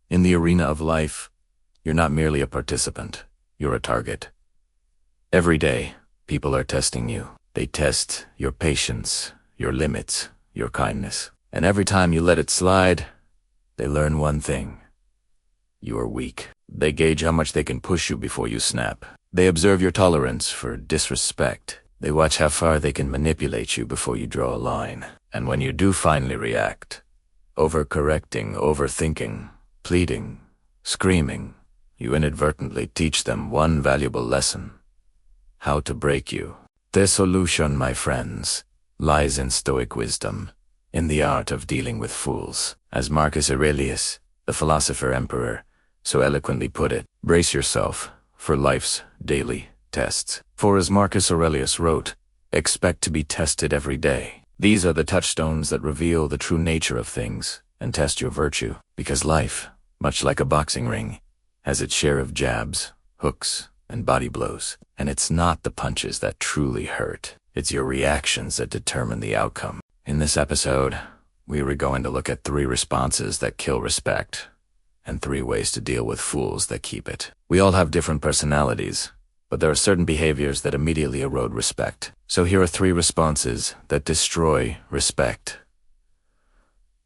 In the arena of life, you're not merely a participant, you're a target. Every day, people are testing you. They test your patience, your limits, your kindness. And every time you let it slide, they learn one thing. You are weak. They gauge how much they can push you before you snap. They observe your tolerance for disrespect. They watch how far they can manipulate you before you draw a line. And when you do finally react, overcorrecting, overthinking, pleading, screaming, you inadvertently teach them one valuable lesson: how to break you. The solution, my friends, lies in Stoic wisdom, in the art of dealing with fools. As Marcus Aurelius, the philosopher emperor, so eloquently put it, brace yourself for life's daily tests. For as Marcus Aurelius wrote, expect to be tested every day. These are the touchstones that reveal the true nature of things and test your virtue, because life, much like a boxing ring, has its share of jabs, hooks, and body blows. And it's not the punches that truly hurt. It's your reactions that determine the outcome. In this episode, we are going to look at 3 responses that kill respect, and 3 ways to deal with fools that keep it. We all have different personalities, but there are certain behaviors that immediately erode respect. So here are 3 responses that destroy respect.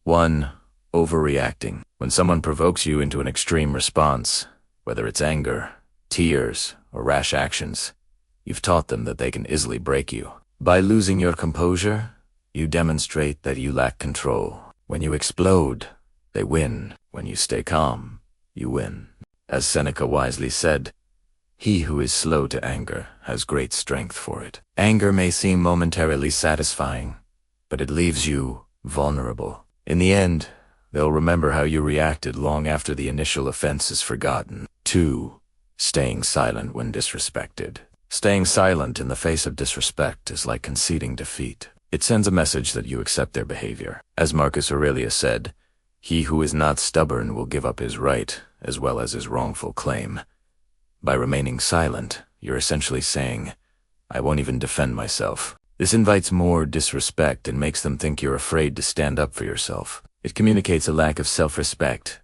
1. Overreacting. When someone provokes you into an extreme response, whether it's anger, tears, or rash actions, you've taught them that they can easily break you. By losing your composure, you demonstrate that you lack control. When you explode, they win. When you stay calm, you win. As Seneca wisely said, he who is slow to anger has great strength for it. Anger may seem momentarily satisfying, but it leaves you vulnerable. In the end, they'll remember how you reacted long after the initial offense is forgotten. 2. Staying silent when disrespected. Staying silent in the face of disrespect is like conceding defeat. It sends a message that you accept their behavior. As Marcus Aurelius said, he who is not stubborn will give up his right as well as his wrongful claim. By remaining silent, you're essentially saying, I won't even defend myself. This invites more disrespect and makes them think you're afraid to stand up for yourself. It communicates a lack of self-respect,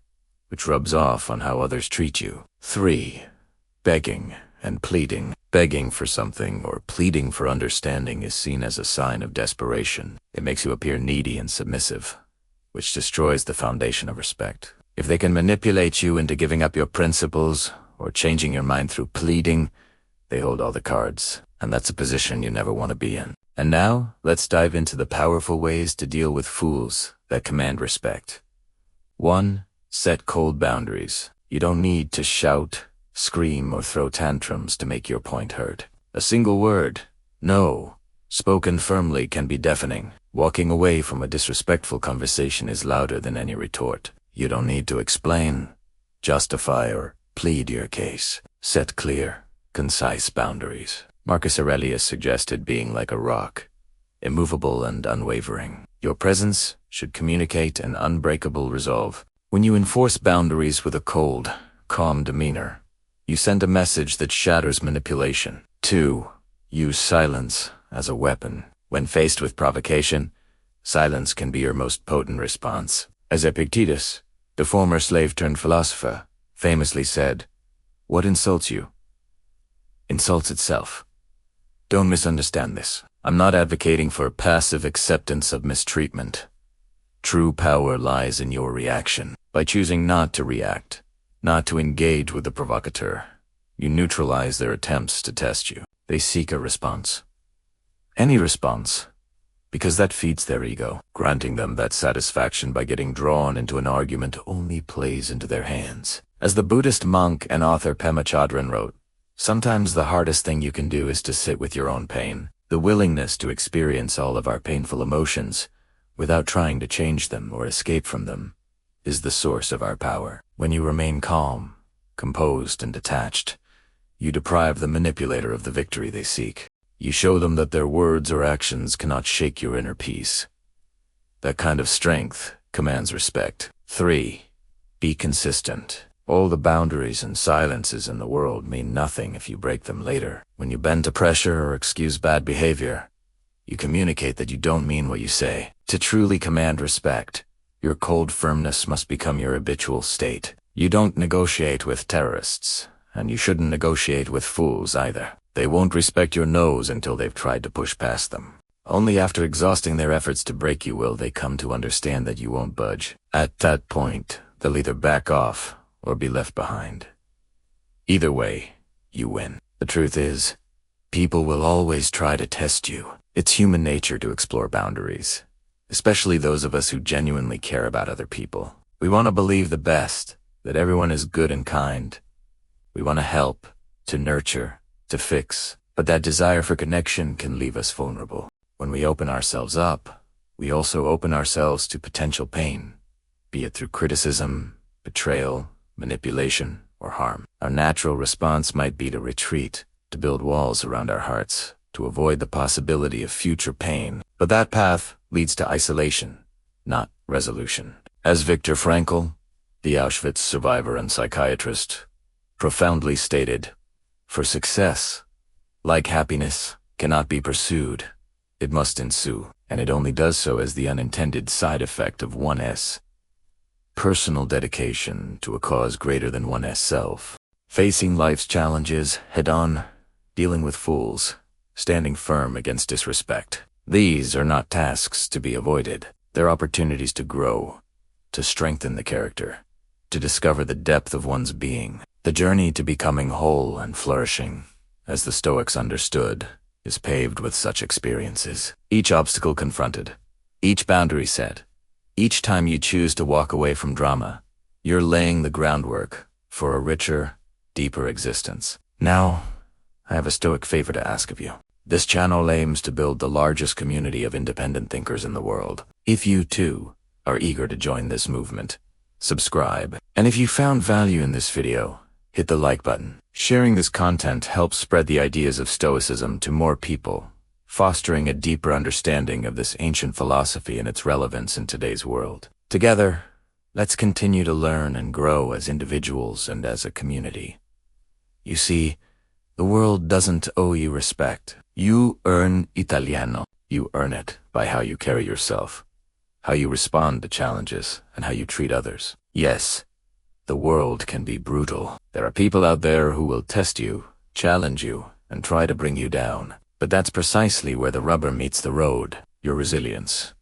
which rubs off on how others treat you. 3. Begging and pleading. Begging for something or pleading for understanding is seen as a sign of desperation. It makes you appear needy and submissive, which destroys the foundation of respect. If they can manipulate you into giving up your principles or changing your mind through pleading, they hold all the cards, and that's a position you never want to be in. And now, let's dive into the powerful ways to deal with fools that command respect. 1. Set cold boundaries. You don't need to shout, scream, or throw tantrums to make your point heard. A single word, no, spoken firmly, can be deafening. Walking away from a disrespectful conversation is louder than any retort. You don't need to explain, justify, or plead your case. Set clear, concise boundaries. Marcus Aurelius suggested being like a rock, immovable and unwavering. Your presence should communicate an unbreakable resolve. When you enforce boundaries with a cold, calm demeanor, you send a message that shatters manipulation. 2. Use silence as a weapon. When faced with provocation, silence can be your most potent response. As Epictetus, the former slave-turned-philosopher, famously said, "What insults you insults itself." Don't misunderstand this. I'm not advocating for passive acceptance of mistreatment. True power lies in your reaction. By choosing not to react, not to engage with the provocateur, you neutralize their attempts to test you. They seek a response. Any response, because that feeds their ego. Granting them that satisfaction by getting drawn into an argument only plays into their hands. As the Buddhist monk and author Pema Chodron wrote, sometimes the hardest thing you can do is to sit with your own pain. The willingness to experience all of our painful emotions without trying to change them or escape from them is the source of our power. When you remain calm, composed, and detached, you deprive the manipulator of the victory they seek. You show them that their words or actions cannot shake your inner peace. That kind of strength commands respect. 3. Be consistent. All the boundaries and silences in the world mean nothing if you break them later. When you bend to pressure or excuse bad behavior, you communicate that you don't mean what you say. To truly command respect, your cold firmness must become your habitual state. You don't negotiate with terrorists, and you shouldn't negotiate with fools either. They won't respect your no's until they've tried to push past them. Only after exhausting their efforts to break you will they come to understand that you won't budge. At that point, they'll either back off or be left behind. Either way, you win. The truth is, people will always try to test you. It's human nature to explore boundaries, especially those of us who genuinely care about other people. We want to believe the best, that everyone is good and kind. We want to help, to nurture, to fix, but that desire for connection can leave us vulnerable. When we open ourselves up, we also open ourselves to potential pain, be it through criticism, betrayal, manipulation, or harm. Our natural response might be to retreat, to build walls around our hearts, to avoid the possibility of future pain. But that path leads to isolation, not resolution. As Viktor Frankl, the Auschwitz survivor and psychiatrist, profoundly stated, "For success, like happiness, cannot be pursued. It must ensue, and it only does so as the unintended side effect of one's personal dedication to a cause greater than one's self." Facing life's challenges head-on, dealing with fools, standing firm against disrespect. These are not tasks to be avoided. They're opportunities to grow, to strengthen the character, to discover the depth of one's being. The journey to becoming whole and flourishing, as the Stoics understood, is paved with such experiences. Each obstacle confronted, each boundary set, each time you choose to walk away from drama, you're laying the groundwork for a richer, deeper existence. Now, I have a Stoic favor to ask of you. This channel aims to build the largest community of independent thinkers in the world. If you, too, are eager to join this movement, subscribe. And if you found value in this video, hit the like button. Sharing this content helps spread the ideas of Stoicism to more people, fostering a deeper understanding of this ancient philosophy and its relevance in today's world. Together, let's continue to learn and grow as individuals and as a community. You see, the world doesn't owe you respect. You earn Italiano. You earn it by how you carry yourself, how you respond to challenges, and how you treat others. Yes, the world can be brutal. There are people out there who will test you, challenge you, and try to bring you down. But that's precisely where the rubber meets the road. Your resilience,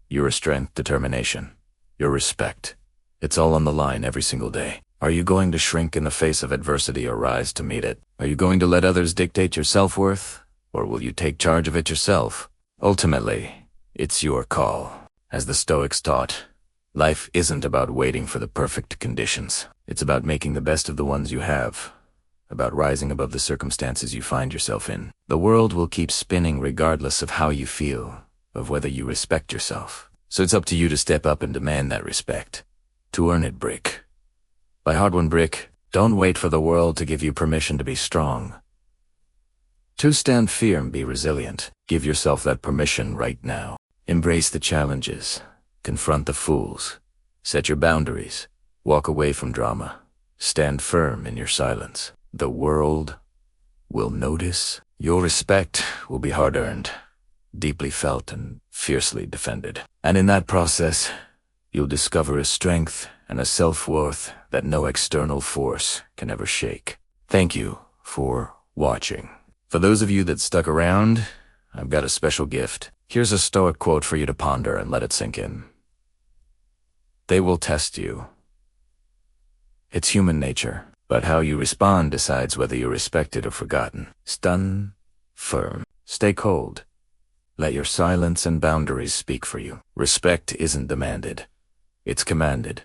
your strength, determination, your respect. It's all on the line every single day. Are you going to shrink in the face of adversity or rise to meet it? Are you going to let others dictate your self-worth, or will you take charge of it yourself? Ultimately, it's your call. As the Stoics taught, life isn't about waiting for the perfect conditions. It's about making the best of the ones you have, about rising above the circumstances you find yourself in. The world will keep spinning regardless of how you feel, of whether you respect yourself. So it's up to you to step up and demand that respect, to earn it brick by hard-won brick. Don't wait for the world to give you permission to be strong. To stand firm, be resilient. Give yourself that permission right now. Embrace the challenges. Confront the fools. Set your boundaries. Walk away from drama. Stand firm in your silence. The world will notice. Your respect will be hard-earned, deeply felt, and fiercely defended. And in that process, you'll discover a strength and a self-worth that no external force can ever shake. Thank you for watching. For those of you that stuck around, I've got a special gift. Here's a Stoic quote for you to ponder and let it sink in. They will test you. It's human nature, but how you respond decides whether you're respected or forgotten. Stand firm. Stay cold. Let your silence and boundaries speak for you. Respect isn't demanded. It's commanded.